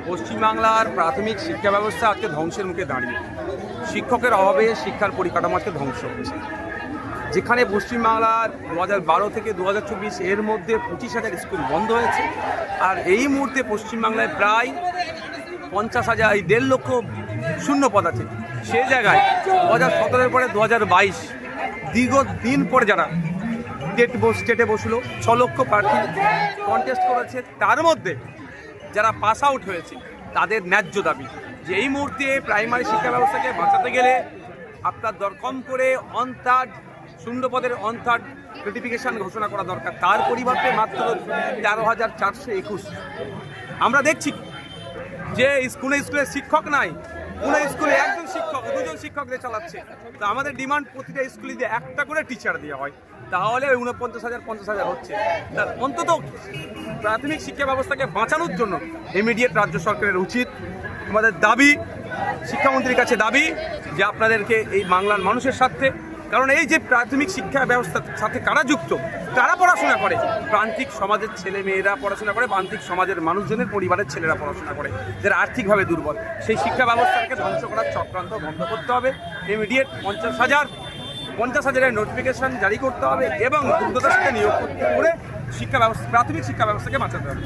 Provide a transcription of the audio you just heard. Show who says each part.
Speaker 1: পশ্চিমবাংলার প্রাথমিক শিক্ষা ব্যবস্থা আজকে ধ্বংসের মুখে দাঁড়িয়ে। শিক্ষকের অভাবে শিক্ষার পরিকাঠামো আজকে ধ্বংস হচ্ছে। যেখানে পশ্চিমবাংলার 2012 থেকে 2024 এর মধ্যে 25,000 স্কুল বন্ধ হয়েছে, আর এই মুহূর্তে পশ্চিমবাংলায় প্রায় 50,000 1.5 লক্ষ শূন্য পদ আছে। সে জায়গায় 2017 পরে 2022 দীর্ঘ দিন পরে যারা স্টেটে বসলো 6 লক্ষ প্রার্থী কন্টেস্ট করেছে, তার মধ্যে যারা পাস আউট হয়েছে তাদের ন্যায্য দাবি যে এই মুহূর্তে প্রাইমারি শিক্ষা ব্যবস্থাকে বাঁচাতে গেলে আপনার কম করে শূন্য পদের অন-থার্ড নোটিফিকেশান ঘোষণা করা দরকার। তার পরিবর্তে মাত্র 13,421। আমরা দেখছি যে স্কুলে শিক্ষক নাই, কোনো স্কুলে একজন শিক্ষক 2জন শিক্ষকদের চালাচ্ছে। তো আমাদের ডিমান্ড প্রতিটা স্কুলে যে একটা করে টিচার দেওয়া হয়, তাহলে 49,000 50,000 হচ্ছে। তার অন্তত প্রাথমিক শিক্ষা ব্যবস্থাকে বাঁচানোর জন্য ইমিডিয়েট রাজ্য সরকারের উচিত। আমাদের দাবি, শিক্ষামন্ত্রীর কাছে দাবি যে আপনাদেরকে এই বাংলার মানুষের সাথে, কারণ এই যে প্রাথমিক শিক্ষা ব্যবস্থার সাথে কারা যুক্ত, তারা পড়াশোনা করে, প্রান্তিক সমাজের ছেলে মেয়েরা পড়াশোনা করে, প্রান্তিক সমাজের মানুষজনের পরিবারের ছেলেরা পড়াশোনা করে, যারা আর্থিকভাবে দুর্বল। সেই শিক্ষা ব্যবস্থাকে ধ্বংস করার চক্রান্ত বন্ধ করতে হবে। ইমিডিয়েট 50,000 নোটিফিকেশন জারি করতে হবে এবং দ্রুততার সাথে নিয়োগ করে প্রাথমিক শিক্ষা ব্যবস্থাকে বাঁচাতে হবে।